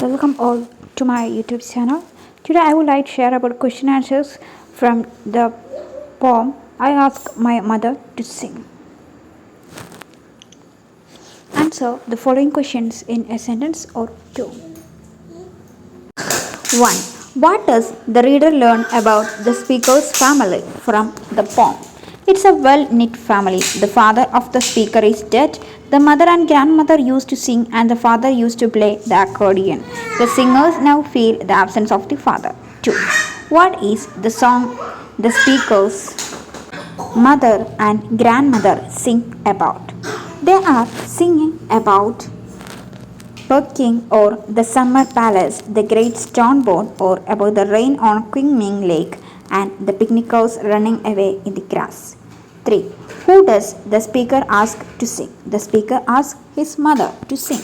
Welcome all to my YouTube channel. Today I would like to share about question answers from the poem I asked my mother to sing. Answer the following questions in a sentence or two. 1. What does the reader learn about the speaker's family from the poem? It's a well-knit family. The father of the speaker is dead. The mother and grandmother used to sing and the father used to play the accordion. The singers now feel the absence of the father. 2. What is the song the speaker's mother and grandmother sing about? They are singing about Peking or the summer palace, the great stone boat, or about the rain on Qingming Lake and the picnickers running away in the grass. 3. Who does the speaker ask to sing? The speaker asks his mother to sing.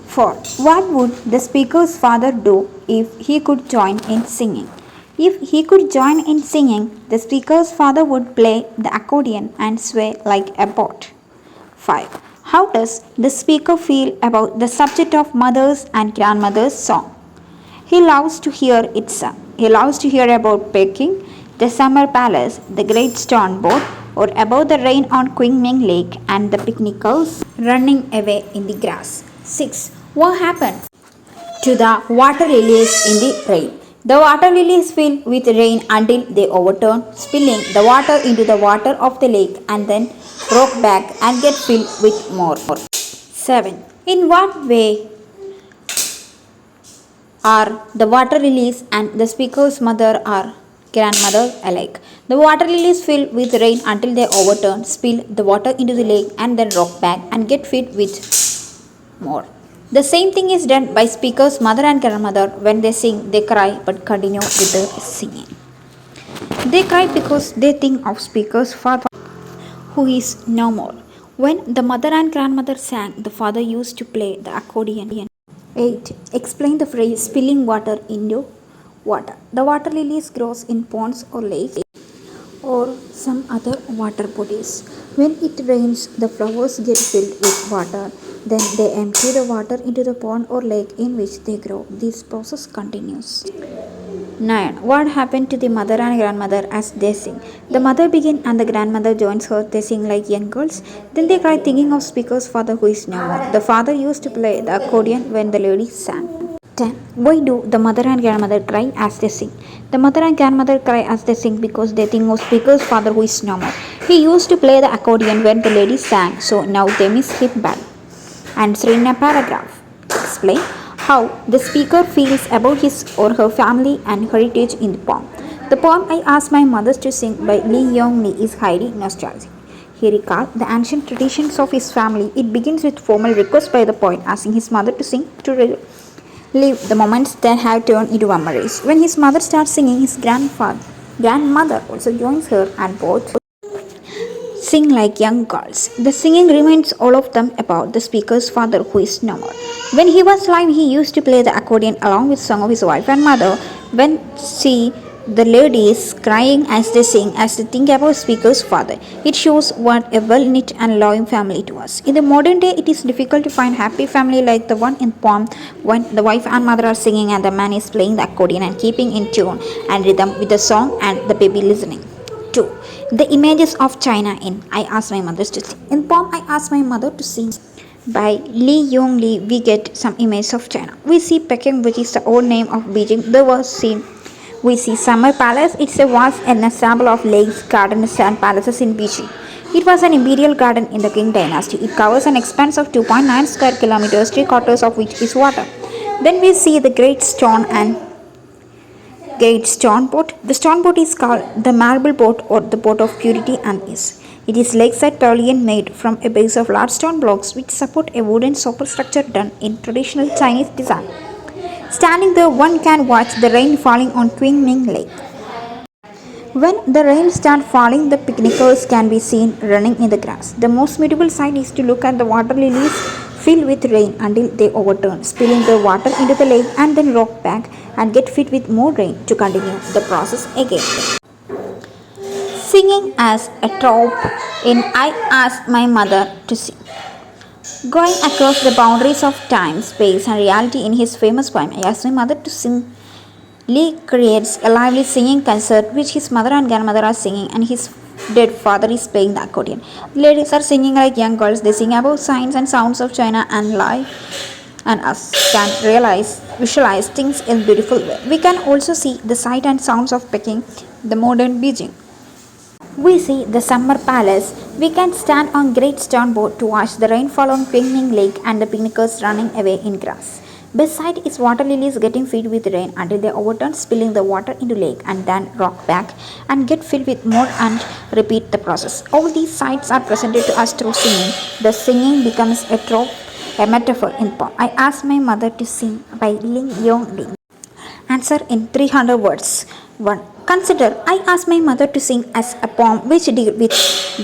4. What would the speaker's father do if he could join in singing? If he could join in singing, the speaker's father would play the accordion and sway like a boat. 5. How does the speaker feel about the subject of mother's and grandmother's song? He loves to hear it sung. He loves to hear about Peking, the summer palace, the great stone boat, or about the rain on Qingming Lake and the picnickers running away in the grass. 6. What happened to the water lilies in the rain? The water lilies filled with rain until they overturned, spilling the water into the water of the lake and then rock back and get filled with more. 7. In what way are the water lilies and the speaker's mother or grandmother alike? The water lilies filled with rain until they overturn, spill the water into the lake and then rock back and get filled with more. The same thing is done by speaker's mother and grandmother. When they sing, they cry but continue with the singing. They cry because they think of speaker's father who is no more. When the mother and grandmother sang, the father used to play the accordion. 8. Explain the phrase spilling water into water. The water lilies grows in ponds or lakes or some other water bodies. When it rains, the flowers get filled with water. Then they empty the water into the pond or lake in which they grow. This process continues. 9. What happened to the mother and grandmother as they sing? The mother begins and the grandmother joins her. They sing like young girls. Then they cry thinking of speaker's father who is no more. The father used to play the accordion when the ladies sang. 10. Why do the mother and grandmother cry as they sing? The mother and grandmother cry as they sing because they think of speaker's father who is no more. He used to play the accordion when the ladies sang, so now they miss him bad. Answer in a paragraph. Explain how the speaker feels about his or her family and heritage in the poem. The poem I asked my mother to sing by Lee Yong Lee is highly nostalgic. He recalls the ancient traditions of his family. It begins with formal request by the poet asking his mother to sing to relive the moments that have turned into memories. When his mother starts singing, his grandmother also joins her and both sing like young girls. The singing reminds all of them about the speaker's father who is no more. When he was alive, he used to play the accordion along with song of his wife and mother. When see the ladies crying as they sing, as they think about speaker's father, it shows what a well-knit and loving family it was. In the modern day, it is difficult to find happy family like the one in the poem when the wife and mother are singing and the man is playing the accordion and keeping in tune and rhythm with the song and the baby listening. 2. The images of China in I asked my mother to sing. In poem I asked my mother to sing by Lee Yong Lee, we get some images of China. We see Peking, which is the old name of Beijing. We see Summer Palace. It's a vast ensemble of lakes, gardens, and palaces in Beijing. It was an imperial garden in the Qing dynasty. It covers an expanse of 2.9 square kilometers, 3/4 of which is water. Then we see the great stone boat. The stone boat is called the marble boat or the boat of purity and ease. It is lakeside pavilion made from a base of large stone blocks which support a wooden superstructure done in traditional Chinese design. Standing there, one can watch the rain falling on Qingming Lake. When the rain starts falling, the picnickers can be seen running in the grass. The most beautiful sight is to look at the water lilies filled with rain until they overturn, spilling the water into the lake and then rock back and get filled with more rain to continue the process again. Singing as a trope in I asked my mother to sing. Going across the boundaries of time, space, and reality in his famous poem, I asked my mother to sing. Lee creates a lively singing concert which his mother and grandmother are singing and his dead father is playing the accordion. The ladies are singing like young girls. They sing about signs and sounds of China and life and us can visualize things in beautiful way. We can also see the sight and sounds of Peking, the modern Beijing. We see the summer palace. We can stand on great stone boat to watch the rainfall on Qingming Lake and the picnickers running away in grass. Beside is water lilies getting filled with rain until they overturn, spilling the water into lake and then rock back and get filled with more and repeat the process. All these sights are presented to us through singing. The singing becomes a trope, a metaphor in poem. I asked my mother to sing by Ling Yong Ling. Answer in 300 words. 1. Consider, I asked my mother to sing as a poem which deals with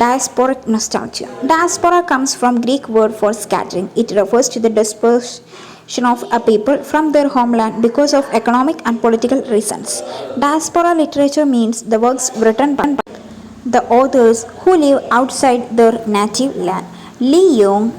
diasporic nostalgia. Diaspora comes from Greek word for scattering. It refers to the dispersion of a people from their homeland because of economic and political reasons. Diaspora literature means the works written by the authors who live outside their native land. Li Yong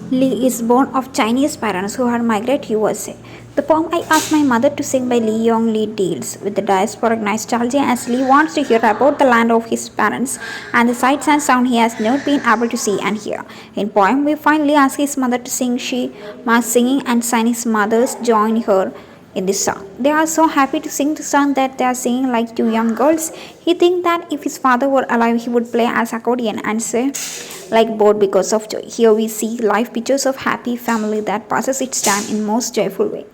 Li is born of Chinese parents who had migrated to USA. The poem I asked my mother to sing by Li Yong Li deals with the diasporic nostalgia as Li wants to hear about the land of his parents and the sights and sound he has not been able to see and hear. In poem, we finally ask his mother to sing. She must singing and Chinese mothers join her in this song. They are so happy to sing the song that they are singing like two young girls. He thinks that if his father were alive, he would play as accordion and say like bored because of joy. Here we see live pictures of happy family that passes its time in most joyful way.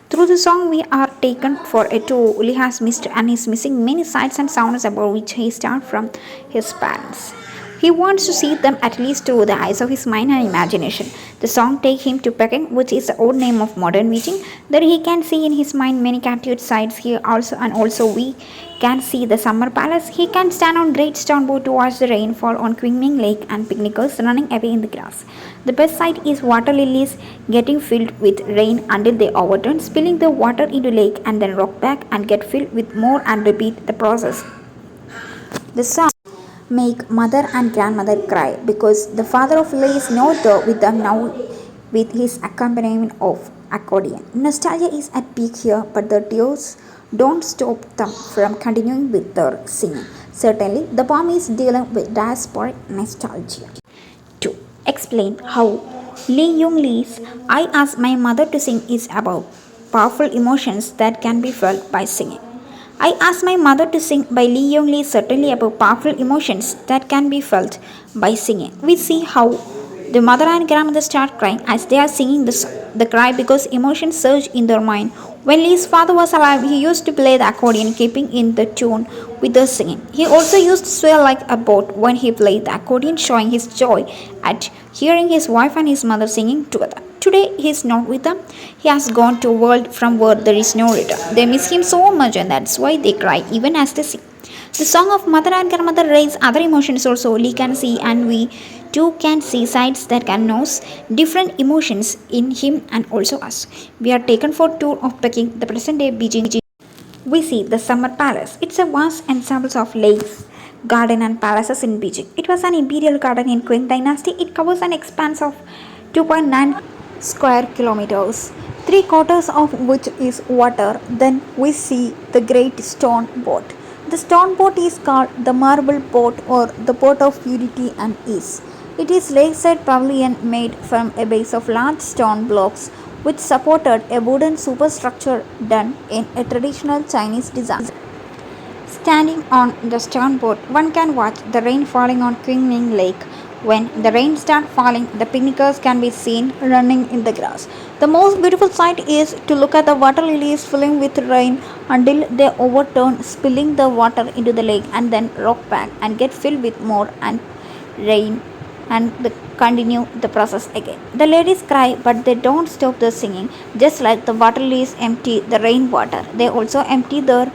Through the song, we are taken for a tour. Uli has missed and is missing many sights and sounds about which he started from his parents. He wants to see them at least through the eyes of his mind and imagination. The song takes him to Peking, which is the old name of modern Beijing. There he can see in his mind many captured sights here also we can see the summer palace. He can stand on great stone boat to watch the rainfall on Qingming Lake and picnickers running away in the grass. The best sight is water lilies getting filled with rain until they overturn, spilling the water into lake and then rock back and get filled with more and repeat the process. The song make mother and grandmother cry because the father of Lee is not there with them now with his accompaniment of accordion. Nostalgia is at peak here, but the tears don't stop them from continuing with their singing. Certainly, the poem is dealing with diasporic nostalgia. 2. Explain how Lee Young Lee's I Asked My Mother to Sing is about powerful emotions that can be felt by singing. I Asked My Mother to Sing by Lee Yong Lee is certainly about powerful emotions that can be felt by singing. We see how the mother and grandmother start crying as they are singing the song. They cry because emotions surge in their mind. When Lee's father was alive, he used to play the accordion, keeping in the tune with the singing. He also used to sway like a boat when he played the accordion, showing his joy at hearing his wife and his mother singing together. Today he is not with them. He has gone to a world from where there is no return. They miss him so much and that's why they cry even as they sing. The song of mother and grandmother raise other emotions also. Lee can see and we too can see sides that can nose different emotions in him and also us. We are taken for a tour of Peking, the present day Beijing. We see the summer palace. It's a vast ensemble of lakes, garden and palaces in Beijing. It was an imperial garden in Qing dynasty. It covers an expanse of 2.9 square kilometers, 3/4 of which is water. Then we see the great stone boat. The stone boat is called the marble boat or the port of purity and ease. It is lakeside pavilion made from a base of large stone blocks which supported a wooden superstructure done in a traditional Chinese design. Standing on the stone boat, one can watch the rain falling on Qingming Lake. When the rain starts falling, the picnickers can be seen running in the grass. The most beautiful sight is to look at the water lilies filling with rain until they overturn, spilling the water into the lake and then rock back and get filled with more and rain and continue the process again. The ladies cry but they don't stop their singing. Just like the water lilies empty the rainwater, they also empty their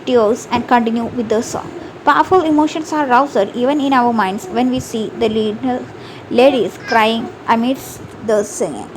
tears and continue with the song. Powerful emotions are roused even in our minds when we see the ladies crying amidst the singing.